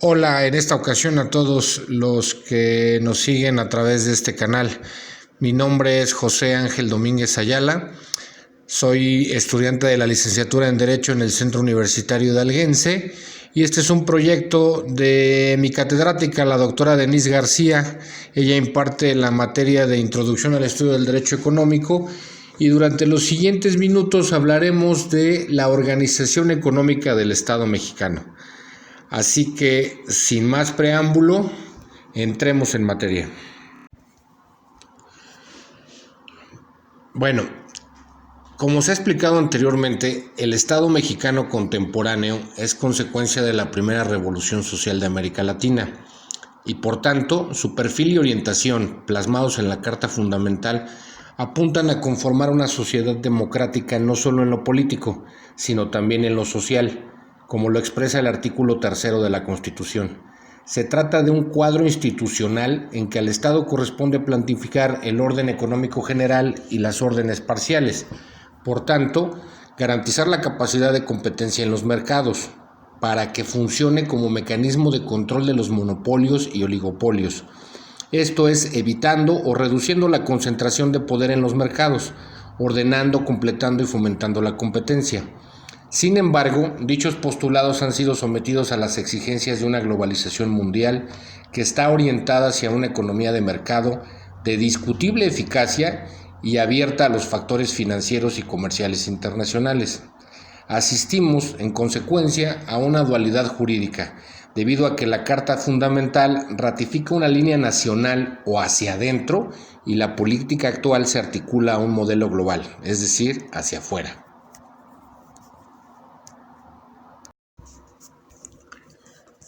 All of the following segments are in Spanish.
Hola, en esta ocasión a todos los que nos siguen a través de este canal. Mi nombre es José Ángel Domínguez Ayala. Soy estudiante de la licenciatura en Derecho en el Centro Universitario de Alguense y este es un proyecto de mi catedrática, la doctora Denise García. Ella imparte la materia de Introducción al Estudio del Derecho Económico y durante los siguientes minutos hablaremos de la organización económica del Estado mexicano. Así que, sin más preámbulo, entremos en materia. Bueno, como se ha explicado anteriormente, el Estado mexicano contemporáneo es consecuencia de la primera revolución social de América Latina y por tanto su perfil y orientación plasmados en la Carta Fundamental apuntan a conformar una sociedad democrática no solo en lo político, sino también en lo social, como lo expresa el artículo 3 de la Constitución. Se trata de un cuadro institucional en que al Estado corresponde planificar el orden económico general y las órdenes parciales. Por tanto, garantizar la capacidad de competencia en los mercados, para que funcione como mecanismo de control de los monopolios y oligopolios. Esto es, evitando o reduciendo la concentración de poder en los mercados, ordenando, completando y fomentando la competencia. Sin embargo, dichos postulados han sido sometidos a las exigencias de una globalización mundial que está orientada hacia una economía de mercado de discutible eficacia y abierta a los factores financieros y comerciales internacionales. Asistimos, en consecuencia, a una dualidad jurídica, debido a que la Carta Fundamental ratifica una línea nacional o hacia adentro y la política actual se articula a un modelo global, es decir, hacia afuera.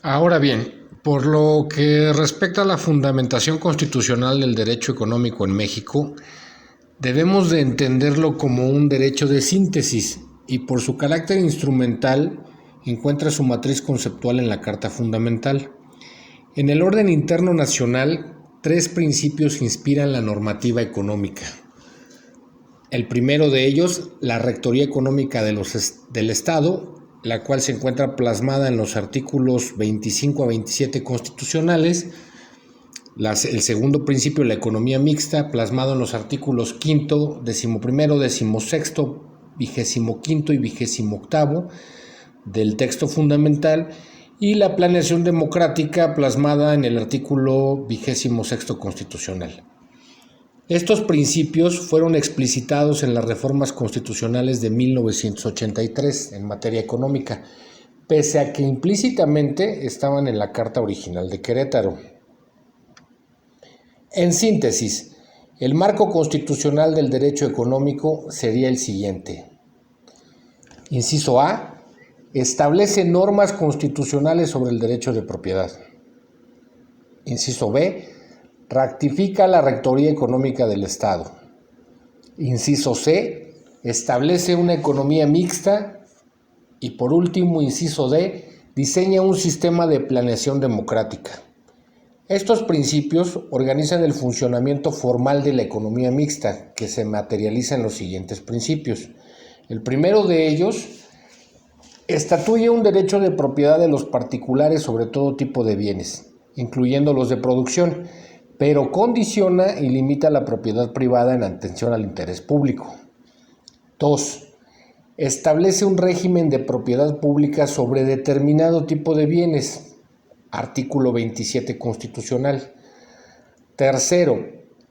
Ahora bien, por lo que respecta a la fundamentación constitucional del derecho económico en México, debemos de entenderlo como un derecho de síntesis y por su carácter instrumental encuentra su matriz conceptual en la Carta Fundamental. En el orden interno nacional, tres principios inspiran la normativa económica. El primero de ellos, la Rectoría Económica del Estado, la cual se encuentra plasmada en los artículos 25 a 27 constitucionales. El segundo principio, la economía mixta, plasmado en los artículos 5, 11, 16, 25 y 28 del texto fundamental, y la planeación democrática plasmada en el artículo 26 constitucional. Estos principios fueron explicitados en las reformas constitucionales de 1983 en materia económica, pese a que implícitamente estaban en la Carta original de Querétaro. En síntesis, el marco constitucional del derecho económico sería el siguiente. Inciso A. Establece normas constitucionales sobre el derecho de propiedad. Inciso B. Ratifica la Rectoría Económica del Estado. Inciso C. Establece una economía mixta. Y por último, inciso D. Diseña un sistema de planeación democrática. Estos principios organizan el funcionamiento formal de la economía mixta, que se materializa en los siguientes principios. El primero de ellos estatuye un derecho de propiedad de los particulares sobre todo tipo de bienes, incluyendo los de producción, pero condiciona y limita la propiedad privada en atención al interés público. 2. Establece un régimen de propiedad pública sobre determinado tipo de bienes, artículo 27 constitucional. 3.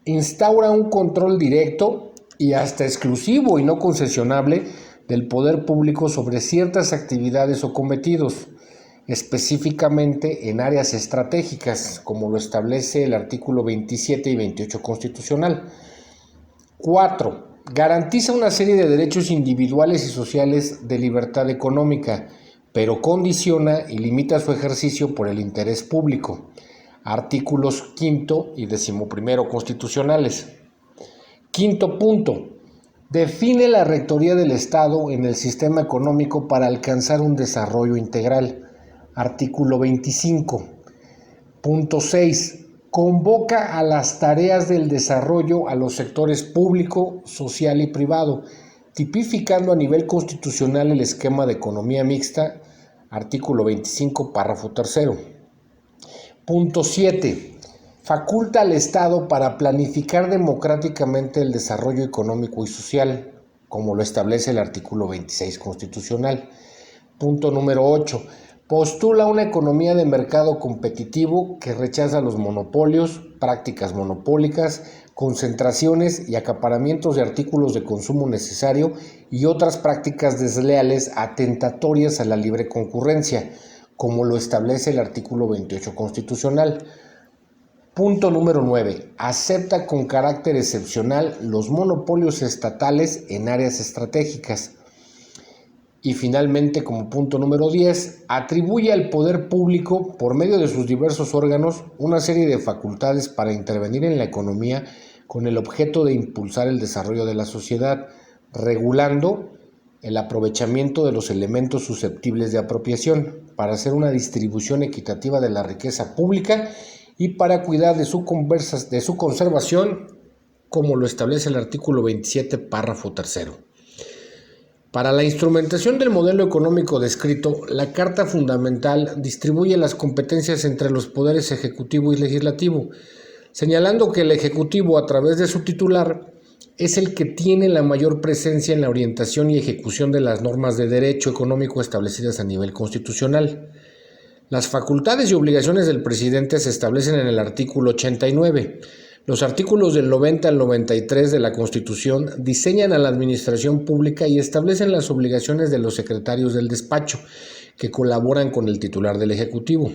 Instaura un control directo y hasta exclusivo y no concesionable del poder público sobre ciertas actividades o cometidos, específicamente en áreas estratégicas, como lo establece el artículo 27 y 28 constitucional. 4. Garantiza una serie de derechos individuales y sociales de libertad económica, pero condiciona y limita su ejercicio por el interés público. Artículos 5 y 11 constitucionales. Quinto punto. Define la Rectoría del Estado en el sistema económico para alcanzar un desarrollo integral. Artículo 25. Punto 6. Convoca a las tareas del desarrollo a los sectores público, social y privado, tipificando a nivel constitucional el esquema de economía mixta, artículo 25, párrafo 3. Punto 7. Faculta al Estado para planificar democráticamente el desarrollo económico y social, como lo establece el artículo 26 constitucional. Punto número 8. Postula una economía de mercado competitivo que rechaza los monopolios, prácticas monopólicas, concentraciones y acaparamientos de artículos de consumo necesario y otras prácticas desleales atentatorias a la libre concurrencia, como lo establece el artículo 28 constitucional. Punto número 9. Acepta con carácter excepcional los monopolios estatales en áreas estratégicas. Y finalmente, como punto número 10, atribuye al poder público, por medio de sus diversos órganos, una serie de facultades para intervenir en la economía con el objeto de impulsar el desarrollo de la sociedad, regulando el aprovechamiento de los elementos susceptibles de apropiación, para hacer una distribución equitativa de la riqueza pública y para cuidar de su conservación, como lo establece el artículo 27, párrafo 3. Para la instrumentación del modelo económico descrito, la Carta Fundamental distribuye las competencias entre los poderes ejecutivo y legislativo, señalando que el ejecutivo, a través de su titular, es el que tiene la mayor presencia en la orientación y ejecución de las normas de derecho económico establecidas a nivel constitucional. Las facultades y obligaciones del presidente se establecen en el artículo 89. Los artículos del 90 al 93 de la Constitución diseñan a la administración pública y establecen las obligaciones de los secretarios del despacho, que colaboran con el titular del Ejecutivo.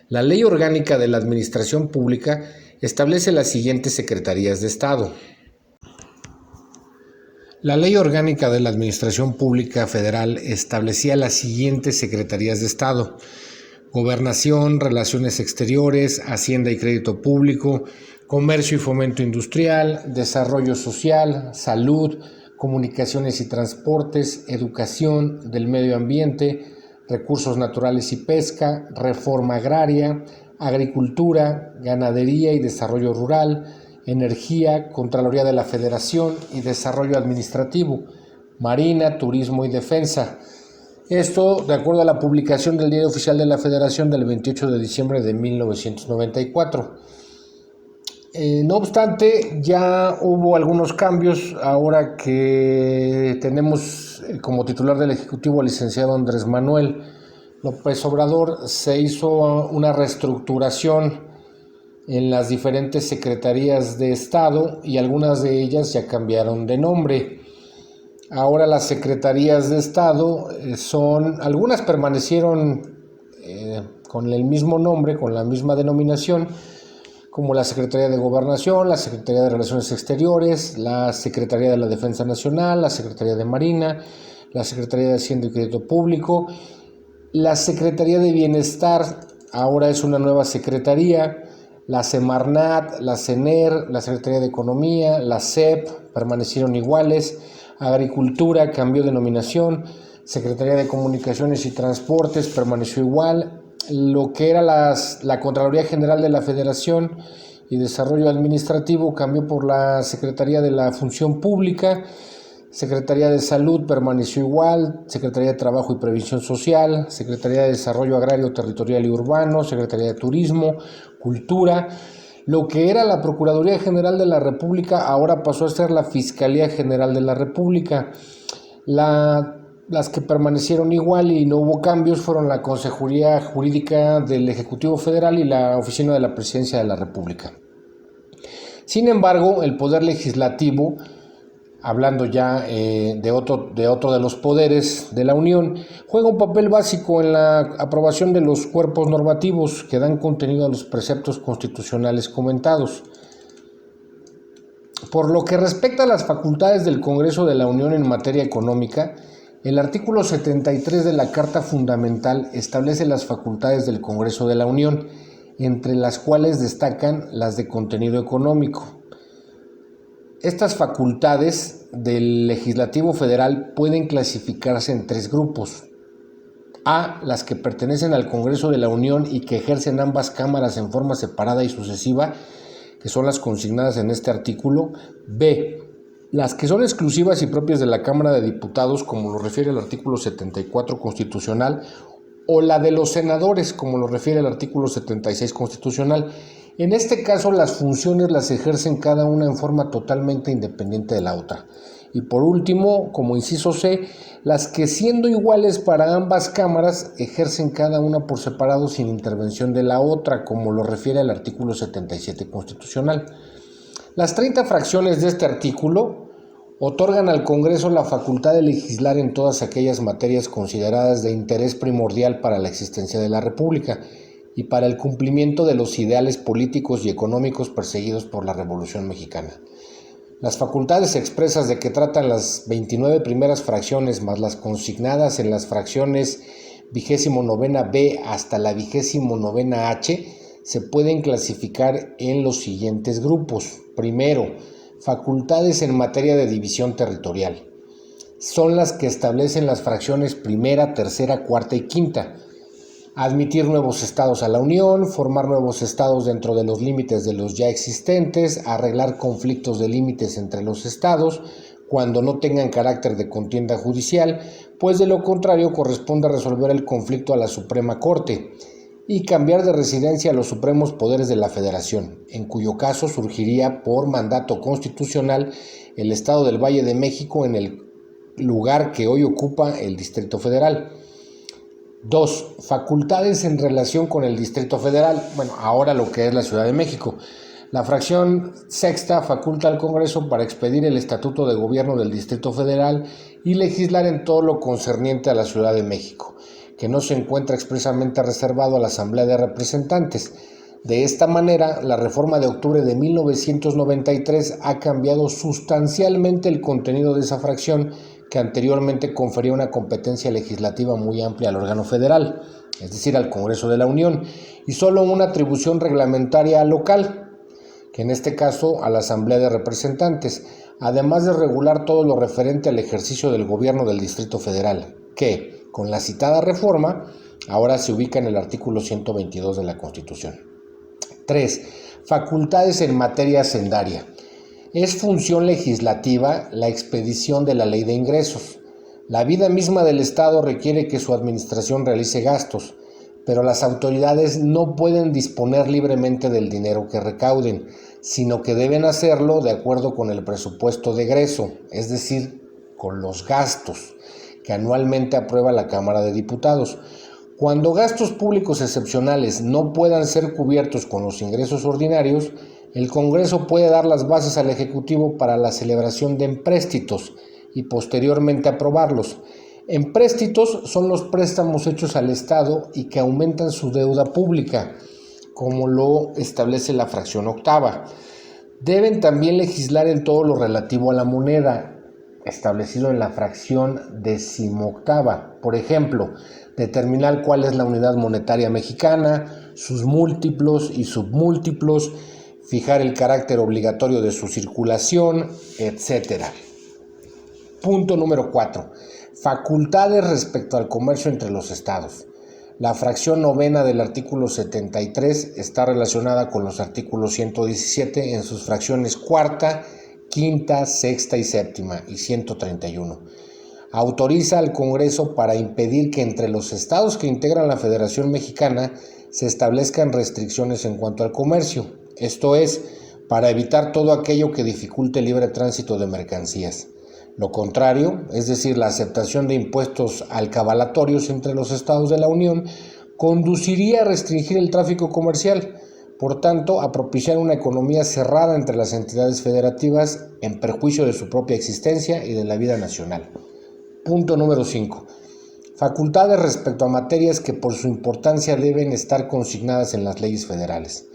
La Ley Orgánica de la Administración Pública establece las siguientes secretarías de Estado. La Ley Orgánica de la Administración Pública Federal establecía las siguientes secretarías de Estado: Gobernación, Relaciones Exteriores, Hacienda y Crédito Público, Comercio y Fomento Industrial, Desarrollo Social, Salud, Comunicaciones y Transportes, Educación, del Medio Ambiente, Recursos Naturales y Pesca, Reforma Agraria, Agricultura, Ganadería y Desarrollo Rural, Energía, Contraloría de la Federación y Desarrollo Administrativo, Marina, Turismo y Defensa. Esto de acuerdo a la publicación del Diario Oficial de la Federación del 28 de diciembre de 1994. No obstante, ya hubo algunos cambios ahora que tenemos como titular del Ejecutivo al licenciado Andrés Manuel López Obrador. Se hizo una reestructuración en las diferentes secretarías de Estado y algunas de ellas ya cambiaron de nombre. Ahora las secretarías de Estado algunas permanecieron con el mismo nombre, con la misma denominación, como la Secretaría de Gobernación, la Secretaría de Relaciones Exteriores, la Secretaría de la Defensa Nacional, la Secretaría de Marina, la Secretaría de Hacienda y Crédito Público, la Secretaría de Bienestar, ahora es una nueva secretaría, la Semarnat, la CENER, la Secretaría de Economía, la SEP, permanecieron iguales. Agricultura cambió de denominación, Secretaría de Comunicaciones y Transportes permaneció igual, lo que era la Contraloría General de la Federación y Desarrollo Administrativo cambió por la Secretaría de la Función Pública, Secretaría de Salud permaneció igual, Secretaría de Trabajo y Previsión Social, Secretaría de Desarrollo Agrario, Territorial y Urbano, Secretaría de Turismo, Cultura. Lo que era la Procuraduría General de la República ahora pasó a ser la Fiscalía General de la República. Las que permanecieron igual y no hubo cambios fueron la Consejería Jurídica del Ejecutivo Federal y la Oficina de la Presidencia de la República. Sin embargo, el Poder Legislativo, hablando ya de otro de los poderes de la Unión, juega un papel básico en la aprobación de los cuerpos normativos que dan contenido a los preceptos constitucionales comentados. Por lo que respecta a las facultades del Congreso de la Unión en materia económica, el artículo 73 de la Carta Fundamental establece las facultades del Congreso de la Unión, entre las cuales destacan las de contenido económico. Estas facultades del Legislativo Federal pueden clasificarse en tres grupos. A, las que pertenecen al Congreso de la Unión y que ejercen ambas cámaras en forma separada y sucesiva, que son las consignadas en este artículo. B, las que son exclusivas y propias de la Cámara de Diputados, como lo refiere el artículo 74 constitucional, o la de los senadores, como lo refiere el artículo 76 constitucional. En este caso, las funciones las ejercen cada una en forma totalmente independiente de la otra. Y por último, como inciso C, las que siendo iguales para ambas cámaras ejercen cada una por separado sin intervención de la otra, como lo refiere el artículo 77 constitucional. Las 30 fracciones de este artículo otorgan al Congreso la facultad de legislar en todas aquellas materias consideradas de interés primordial para la existencia de la República y para el cumplimiento de los ideales políticos y económicos perseguidos por la Revolución Mexicana. Las facultades expresas de que tratan las 29 primeras fracciones más las consignadas en las fracciones 29B hasta la 29H se pueden clasificar en los siguientes grupos. Primero, facultades en materia de división territorial. Son las que establecen las fracciones primera, tercera, cuarta y quinta. Admitir nuevos estados a la Unión, formar nuevos estados dentro de los límites de los ya existentes, arreglar conflictos de límites entre los estados cuando no tengan carácter de contienda judicial, pues de lo contrario corresponde resolver el conflicto a la Suprema Corte, y cambiar de residencia a los supremos poderes de la Federación, en cuyo caso surgiría por mandato constitucional el Estado del Valle de México en el lugar que hoy ocupa el Distrito Federal. 2. Facultades en relación con el Distrito Federal, ahora lo que es la Ciudad de México. La fracción sexta faculta al Congreso para expedir el Estatuto de Gobierno del Distrito Federal y legislar en todo lo concerniente a la Ciudad de México, que no se encuentra expresamente reservado a la Asamblea de Representantes. De esta manera, la reforma de octubre de 1993 ha cambiado sustancialmente el contenido de esa fracción, que anteriormente confería una competencia legislativa muy amplia al órgano federal, es decir, al Congreso de la Unión, y solo una atribución reglamentaria local, que en este caso a la Asamblea de Representantes, además de regular todo lo referente al ejercicio del gobierno del Distrito Federal, que, con la citada reforma, ahora se ubica en el artículo 122 de la Constitución. 3. Facultades en materia hacendaria. Es función legislativa la expedición de la ley de ingresos. La vida misma del Estado requiere que su administración realice gastos, pero las autoridades no pueden disponer libremente del dinero que recauden, sino que deben hacerlo de acuerdo con el presupuesto de egreso, es decir, con los gastos que anualmente aprueba la Cámara de Diputados. Cuando gastos públicos excepcionales no puedan ser cubiertos con los ingresos ordinarios, el Congreso puede dar las bases al Ejecutivo para la celebración de empréstitos y posteriormente aprobarlos. Empréstitos son los préstamos hechos al Estado y que aumentan su deuda pública, como lo establece la fracción octava. Deben también legislar en todo lo relativo a la moneda, establecido en la fracción 18ª. Por ejemplo, determinar cuál es la unidad monetaria mexicana, sus múltiplos y submúltiplos, fijar el carácter obligatorio de su circulación, etc. Punto número 4. Facultades respecto al comercio entre los estados. La fracción novena del artículo 73 está relacionada con los artículos 117 en sus fracciones cuarta, quinta, sexta y séptima y 131. Autoriza al Congreso para impedir que entre los estados que integran la Federación Mexicana se establezcan restricciones en cuanto al comercio, esto es, para evitar todo aquello que dificulte el libre tránsito de mercancías. Lo contrario, es decir, la aceptación de impuestos alcabalatorios entre los estados de la Unión, conduciría a restringir el tráfico comercial, por tanto, a propiciar una economía cerrada entre las entidades federativas en perjuicio de su propia existencia y de la vida nacional. Punto número 5. Facultades respecto a materias que por su importancia deben estar consignadas en las leyes federales.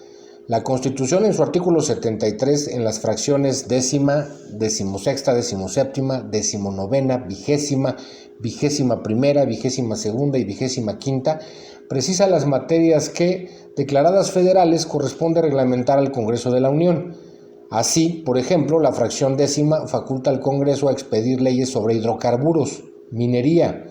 La Constitución en su artículo 73 en las fracciones décima, decimosexta, decimoséptima, decimonovena, vigésima, vigésima primera, vigésima segunda y vigésima quinta precisa las materias que, declaradas federales, corresponde reglamentar al Congreso de la Unión. Así, por ejemplo, la fracción décima faculta al Congreso a expedir leyes sobre hidrocarburos, minería,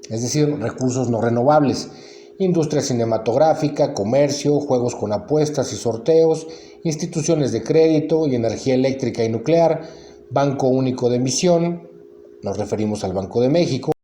es decir, recursos no renovables, industria cinematográfica, comercio, juegos con apuestas y sorteos, instituciones de crédito y energía eléctrica y nuclear, Banco Único de Emisión, nos referimos al Banco de México,